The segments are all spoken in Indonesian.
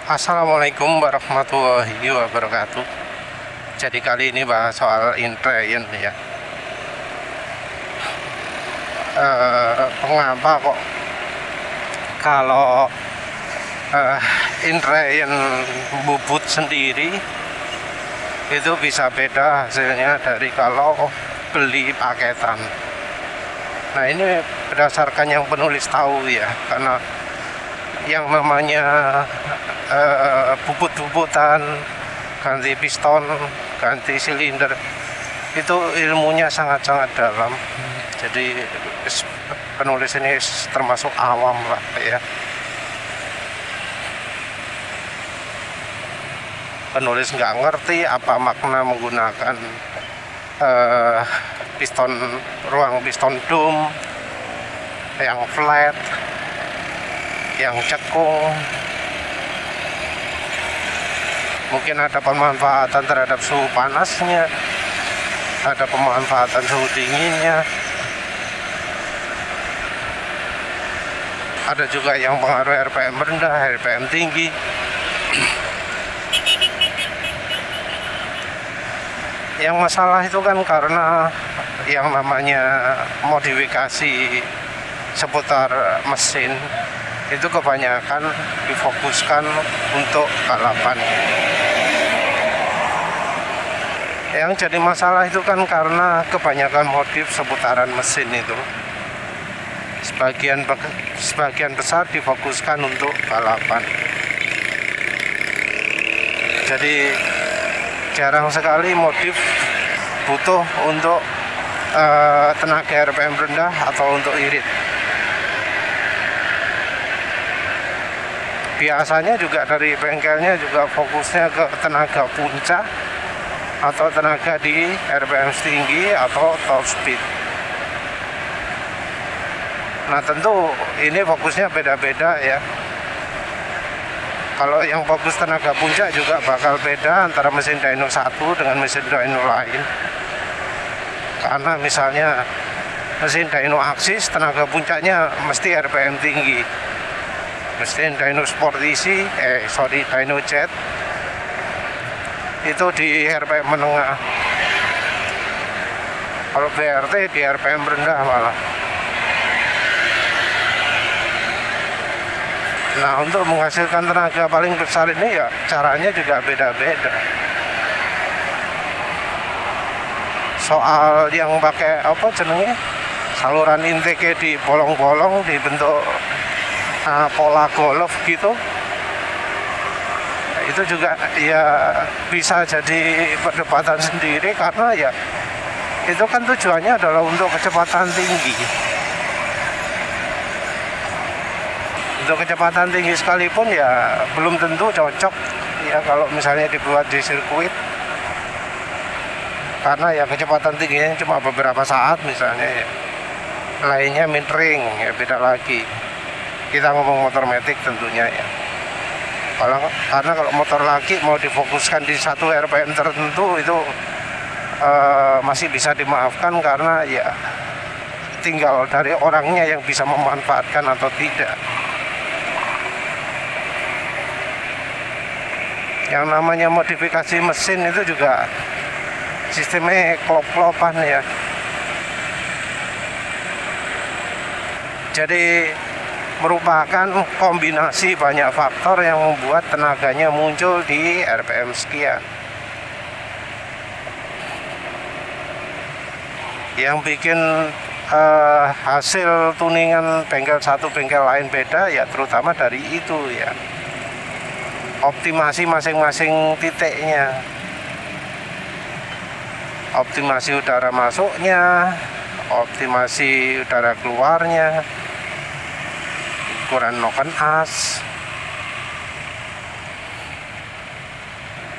Assalamualaikum warahmatullahi wabarakatuh. Jadi kali ini bahas soal intrain ya. Mengapa kok kalau intrain bubut sendiri itu bisa beda hasilnya dari kalau beli paketan. Nah, ini berdasarkan yang penulis tahu ya, karena yang namanya bubut-bubutan, ganti piston, ganti silinder, itu ilmunya sangat-sangat dalam. Jadi penulis ini termasuk awam lah ya. Penulis nggak ngerti apa makna menggunakan piston, ruang piston dome yang flat, yang cekung. Mungkin ada pemanfaatan terhadap suhu panasnya, ada pemanfaatan suhu dinginnya, ada juga yang pengaruh RPM rendah, RPM tinggi. Yang masalah itu kan karena yang namanya modifikasi seputar mesin itu kebanyakan difokuskan untuk balapan. Yang jadi masalah itu kan karena kebanyakan modif seputaran mesin itu sebagian besar difokuskan untuk balapan. Jadi jarang sekali modif butuh untuk tenaga RPM rendah atau untuk irit. Biasanya juga dari bengkelnya juga fokusnya ke tenaga puncak atau tenaga di RPM tinggi atau top speed. Nah, tentu ini fokusnya beda-beda ya. Kalau yang fokus tenaga puncak juga bakal beda antara mesin dyno 1 dengan mesin dyno lain. Karena misalnya mesin dyno Axis tenaga puncaknya mesti RPM tinggi. Mesin dyno Sport Easy, dyno Jet itu di RPM menengah. Kalau BRT di RPM rendah malah. Nah, untuk menghasilkan tenaga paling besar ini ya caranya juga beda-beda. Soal yang pakai saluran intake di bolong-bolong dibentuk pola golf gitu, itu juga ya bisa jadi perdebatan sendiri, karena ya itu kan tujuannya adalah untuk kecepatan tinggi. Untuk kecepatan tinggi sekalipun ya belum tentu cocok ya kalau misalnya dibuat di sirkuit, karena ya kecepatan tingginya cuma beberapa saat misalnya ya. Lainnya mid-ring ya beda lagi. Kita ngomong motor matic tentunya ya. Karena kalau motor laki mau difokuskan di satu RPM tertentu itu masih bisa dimaafkan, karena ya tinggal dari orangnya yang bisa memanfaatkan atau tidak. Yang namanya modifikasi mesin itu juga sistemnya klop-klopan ya. Jadi merupakan kombinasi banyak faktor yang membuat tenaganya muncul di RPM sekian. Yang bikin hasil tuningan bengkel satu bengkel lain beda ya terutama dari itu ya. Optimasi masing-masing titiknya. Optimasi udara masuknya, optimasi udara keluarnya, ukuran noken as.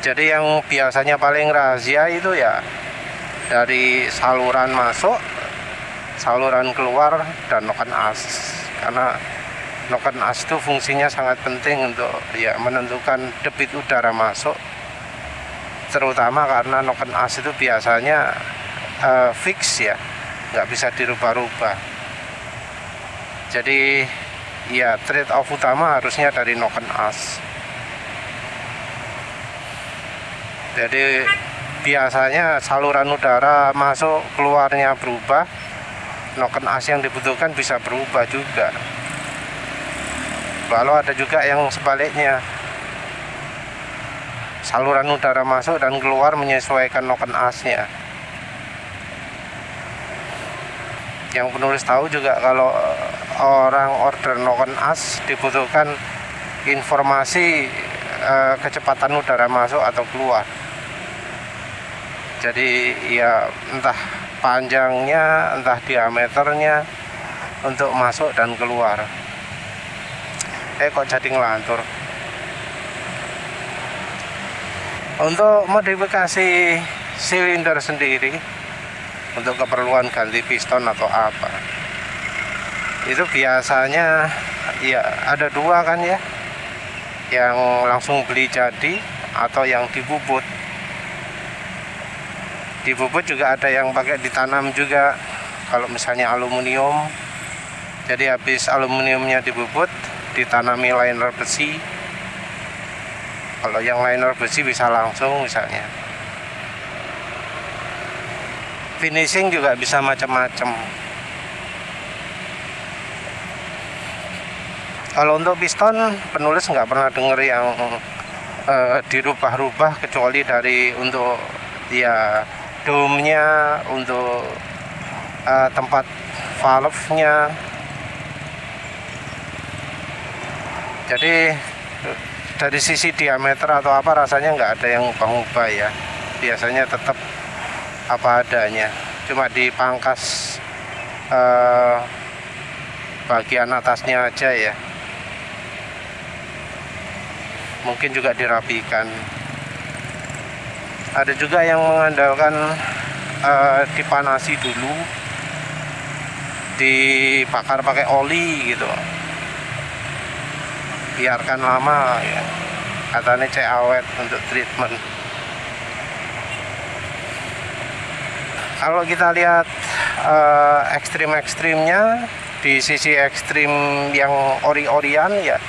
Jadi yang biasanya paling rahasia itu ya dari saluran masuk, saluran keluar, dan noken as. Karena noken as itu fungsinya sangat penting untuk ya menentukan debit udara masuk, terutama karena noken as itu biasanya fix ya, nggak bisa dirubah-rubah. Jadi ya trade off utama harusnya dari noken as. Jadi biasanya saluran udara masuk keluarnya berubah, noken as yang dibutuhkan bisa berubah juga. Lalu ada juga yang sebaliknya, saluran udara masuk dan keluar menyesuaikan noken asnya. Yang penulis tahu juga kalau orang order noken as dibutuhkan informasi kecepatan udara masuk atau keluar. Jadi ya entah panjangnya, entah diameternya untuk masuk dan keluar. Kok jadi ngelantur. Untuk modifikasi silinder sendiri, untuk keperluan ganti piston atau apa, itu biasanya ya ada dua kan ya, yang langsung beli jadi atau yang dibubut. Dibubut juga ada yang pakai ditanam juga. Kalau misalnya aluminium, jadi habis aluminiumnya dibubut, ditanami liner besi. Kalau yang liner besi bisa langsung misalnya. Finishing juga bisa macam-macam. Kalau untuk piston, penulis nggak pernah dengar yang dirubah-rubah kecuali dari untuk ya dome-nya, untuk tempat valve-nya. Jadi dari sisi diameter atau apa rasanya nggak ada yang ubah-ubah ya. Biasanya tetap apa adanya, cuma dipangkas bagian atasnya aja ya. Mungkin juga dirapikan. Ada juga yang mengandalkan dipanasi dulu, dibakar pakai oli gitu, biarkan lama ya, katanya cek awet untuk treatment. Kalau kita lihat ekstrim-ekstrimnya, di sisi ekstrim yang ori-orian ya,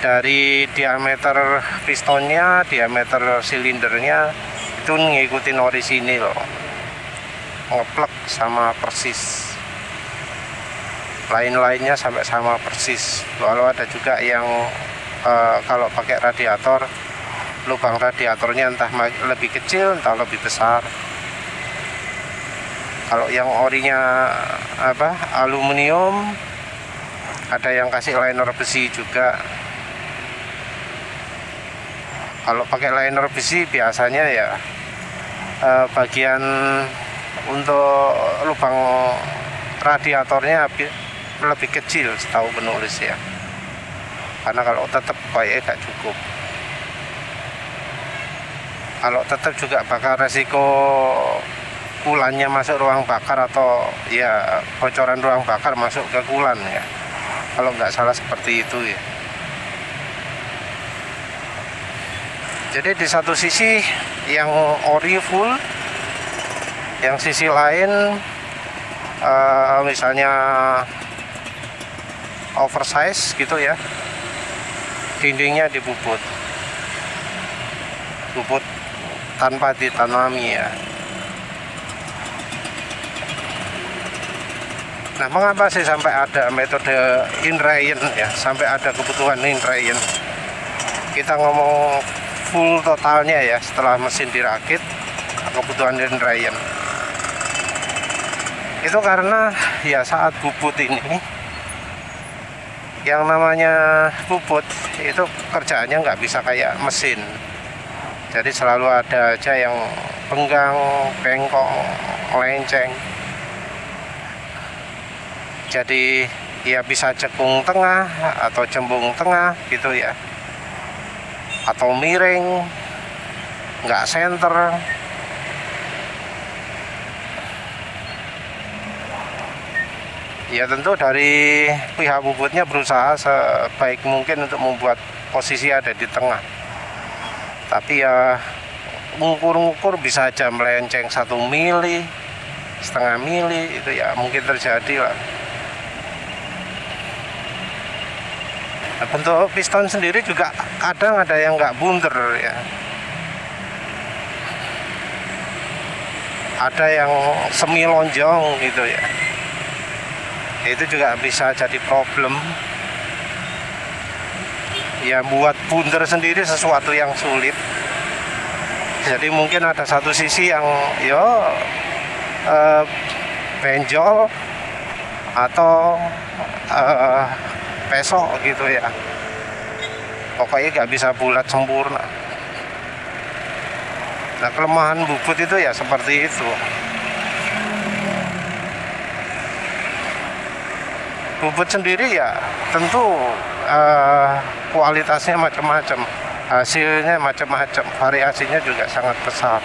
dari diameter pistonnya, diameter silindernya itu ngikutin ori sini loh, ngeplek sama persis. Lain-lainnya sampai sama persis. Lalu ada juga yang kalau pakai radiator, lubang radiatornya entah lebih kecil entah lebih besar. Kalau yang orinya aluminium, ada yang kasih liner besi juga. Kalau pakai liner besi biasanya ya bagian untuk lubang radiatornya lebih kecil setahu penulis ya, karena kalau tetap kayaknya gak cukup. Kalau tetap juga bakal resiko kulannya masuk ruang bakar atau ya bocoran ruang bakar masuk ke kulan ya, kalau nggak salah seperti itu ya. Jadi di satu sisi yang ori full, yang sisi lain misalnya oversize gitu ya, dindingnya dibubut tanpa ditanami ya. Nah, mengapa sih sampai ada metode inrayen ya, sampai ada kebutuhan inrayen? Kita ngomong full totalnya ya, setelah mesin dirakit, kebutuhan inrayen. Itu karena ya saat bubut ini, yang namanya bubut itu kerjaannya nggak bisa kayak mesin. Jadi selalu ada aja yang penggang, bengkok, melenceng. Jadi ya bisa cekung tengah atau cembung tengah gitu ya, atau miring, nggak senter. Ya tentu dari pihak bubutnya berusaha sebaik mungkin untuk membuat posisi ada di tengah. Tapi ya ngukur-ngukur bisa aja melenceng 1 mili, setengah mili, itu ya mungkin terjadi lah. Nah, bentuk piston sendiri juga kadang ada yang nggak bunder ya. ada yang semi lonjong gitu ya, itu juga bisa jadi problem ya, buat bundar sendiri sesuatu yang sulit. Jadi mungkin ada satu sisi yang benjol atau pesok gitu ya, pokoknya nggak bisa bulat sempurna. Nah, kelemahan bubut itu ya seperti itu. Bubut sendiri ya tentu kualitasnya macam-macam, hasilnya macam-macam, variasinya juga sangat besar.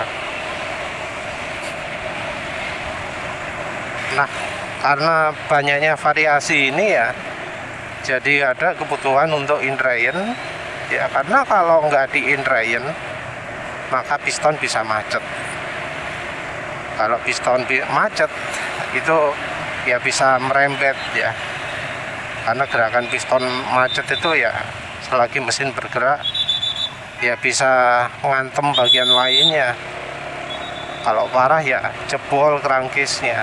Nah, karena banyaknya variasi ini ya, jadi ada kebutuhan untuk indrayant ya, karena kalau nggak di indrayant maka piston bisa macet. Kalau piston macet itu ya bisa merembet ya, karena gerakan piston macet itu ya, selagi mesin bergerak ya bisa ngantem bagian lainnya. Kalau parah ya jebol kerangkisnya.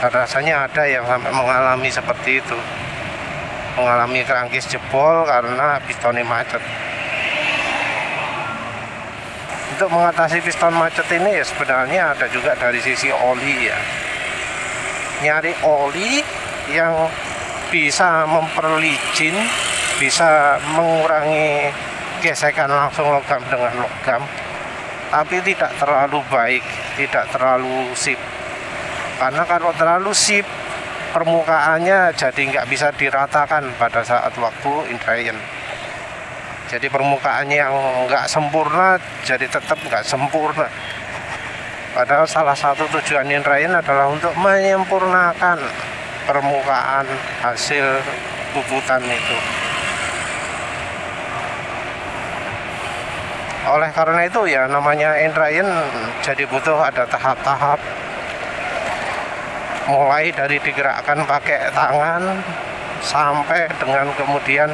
Dan rasanya ada yang sampai mengalami seperti itu, mengalami kerangkis jebol karena pistonnya macet. Untuk mengatasi piston macet ini ya sebenarnya ada juga dari sisi oli ya, nyari oli yang bisa memperlicin, bisa mengurangi gesekan langsung logam dengan logam, tapi tidak terlalu baik, tidak terlalu sip. Karena kalau terlalu sip, permukaannya jadi nggak bisa diratakan pada saat waktu indrayant. Jadi permukaannya yang nggak sempurna jadi tetap nggak sempurna. Padahal salah satu tujuan indrayant adalah untuk menyempurnakan permukaan hasil bubutan itu. Oleh karena itu ya, namanya indrayant jadi butuh ada tahap-tahap, mulai dari digerakkan pakai tangan sampai dengan kemudian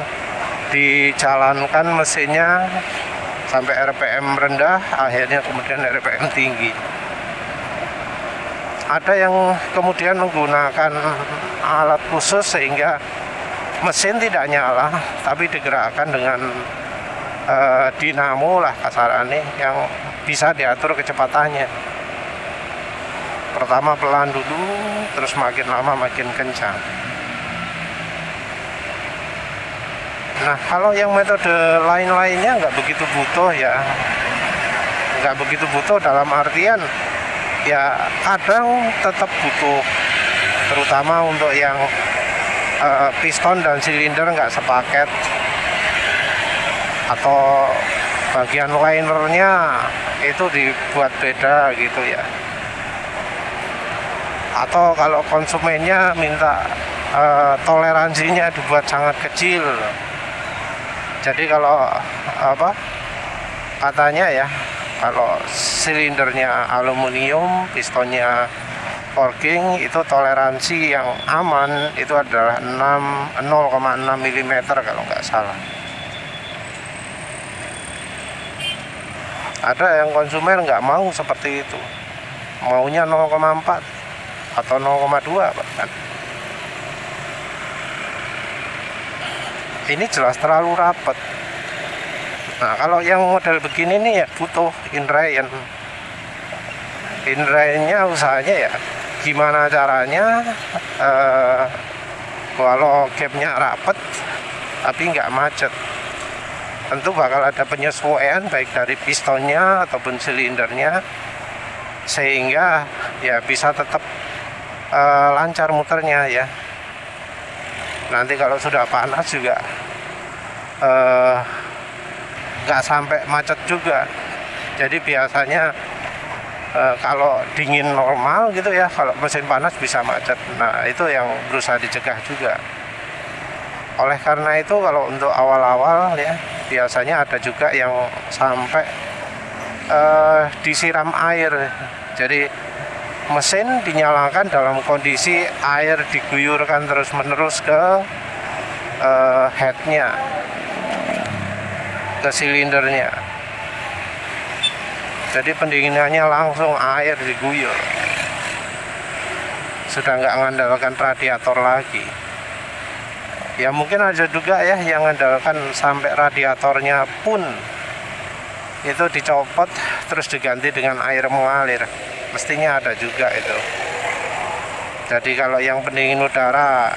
dijalankan mesinnya sampai RPM rendah, akhirnya kemudian RPM tinggi. Ada yang kemudian menggunakan alat khusus sehingga mesin tidak nyala, tapi digerakkan dengan dinamo lah kasarannya, yang bisa diatur kecepatannya. Pertama pelan dulu, terus makin lama makin kencang. Nah, kalau yang metode lain-lainnya nggak begitu butuh ya, nggak begitu butuh dalam artian ya kadang tetap butuh, terutama untuk yang piston dan silinder nggak sepaket, atau bagian linernya itu dibuat beda gitu ya. Atau kalau konsumennya minta toleransinya dibuat sangat kecil. Jadi kalau katanya ya, kalau silindernya aluminium, pistonnya forging, itu toleransi yang aman itu adalah 0,6 mm kalau nggak salah. Ada yang konsumen nggak mau seperti itu, maunya 0,4 atau 0,2 bahkan. Ini jelas terlalu rapat. Nah, kalau yang model begini nih ya butuh indrayant. Indrayantnya usahanya ya gimana caranya kalau gapnya rapet tapi nggak macet. Tentu bakal ada penyesuaian baik dari pistonnya ataupun silindernya, sehingga ya bisa tetap lancar muternya ya. Nanti kalau sudah panas juga nggak sampai macet juga. Jadi biasanya kalau dingin normal gitu ya, kalau mesin panas bisa macet. Nah, itu yang berusaha dicegah juga. Oleh karena itu kalau untuk awal-awal ya, biasanya ada juga yang sampai disiram air. Jadi mesin dinyalakan dalam kondisi air diguyurkan terus-menerus ke headnya, ke silindernya. Jadi pendinginannya langsung air diguyur, sudah nggak mengandalkan radiator lagi. Ya mungkin ada juga ya yang mengandalkan sampai radiatornya pun itu dicopot terus diganti dengan air mengalir, mestinya ada juga itu. Jadi kalau yang pendingin udara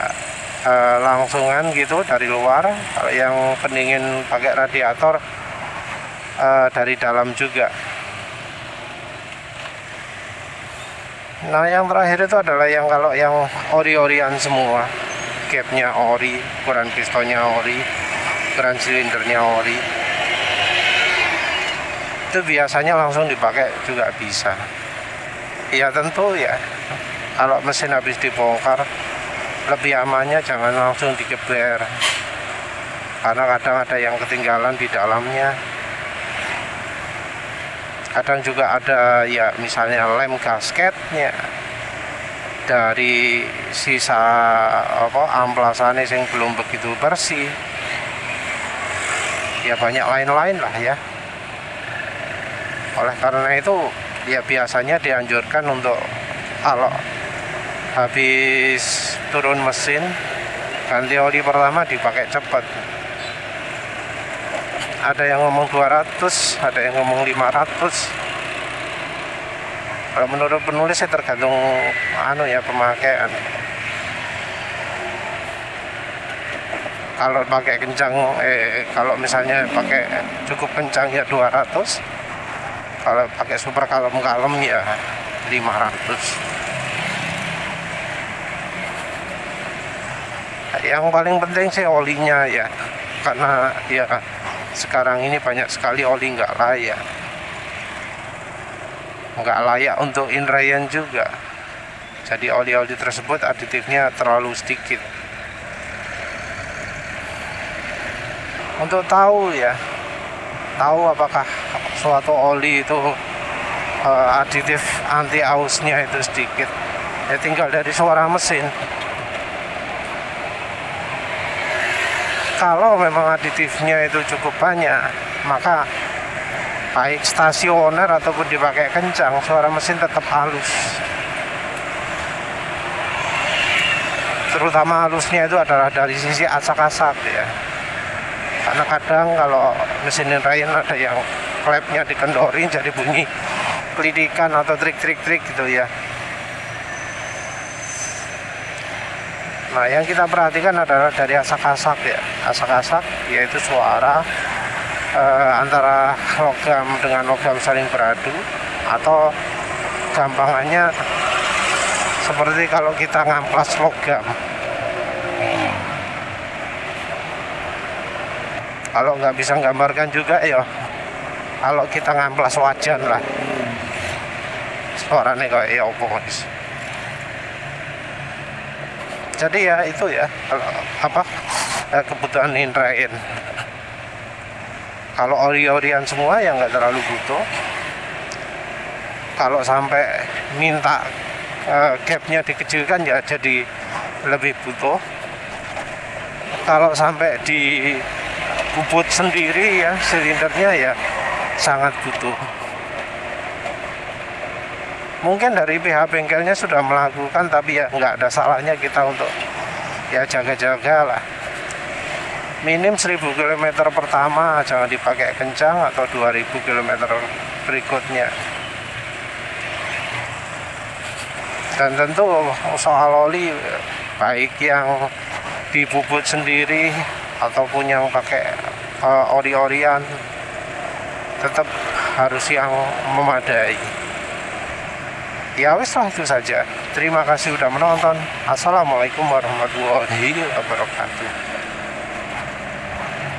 langsungan gitu dari luar, kalau yang pendingin pakai radiator dari dalam juga. Nah yang terakhir itu adalah yang kalau yang ori-orian semua, capnya ori, ukuran pistonnya ori, ukuran silindernya ori, itu biasanya langsung dipakai juga bisa. Ya tentu ya, kalau mesin habis dibongkar, lebih amannya jangan langsung digeber, karena kadang ada yang ketinggalan di dalamnya. Kadang juga ada ya misalnya lem gasketnya dari sisa amplasannya yang belum begitu bersih, ya banyak lain-lain lah ya. Oleh karena itu ya biasanya dianjurkan untuk kalau habis turun mesin ganti oli pertama dipakai cepat. Ada yang ngomong 200, ada yang ngomong 500. Kalau menurut penulis tergantung pemakaian. Kalau pakai kencang, kalau misalnya pakai cukup kencang ya 200. Kalau pakai super kalem-kalem ya 500. Yang paling penting sih olinya ya, karena ya sekarang ini banyak sekali oli nggak layak untuk indrayan juga. Jadi oli-oli tersebut aditifnya terlalu sedikit. Untuk tahu apakah suatu oli itu aditif anti ausnya itu sedikit, ya tinggal dari suara mesin. Kalau memang aditifnya itu cukup banyak, maka baik stasioner ataupun dipakai kencang, suara mesin tetap halus. Terutama halusnya itu adalah dari sisi asak-asak ya. Karena kadang kalau mesin indrayan ada yang klepnya dikendorin jadi bunyi kelidikan atau trik-trik gitu ya. Nah yang kita perhatikan adalah dari asak-asak ya. Asak-asak yaitu suara antara logam dengan logam saling beradu, atau gampangannya seperti kalau kita ngamplas logam. Kalau nggak bisa gambarkan juga ya, kalau kita ngamplas wajan lah, suaranya kayak opo. Jadi ya itu ya kebutuhan indrayan. Kalau ori-orian semua ya nggak terlalu butuh. Kalau sampai minta gapnya dikecilkan ya jadi lebih butuh. Kalau sampai dibubut sendiri ya silindernya ya sangat butuh. Mungkin dari pihak bengkelnya sudah melakukan, tapi ya nggak ada salahnya kita untuk ya jaga-jaga lah. Minim 1000 km pertama jangan dipakai kencang, atau 2000 km berikutnya. Dan tentu soal oli, baik yang dibubut sendiri ataupun yang pakai ori-orian, tetap harus yang memadai. Ya wis lah, itu saja. Terima kasih sudah menonton. Assalamualaikum warahmatullahi wabarakatuh.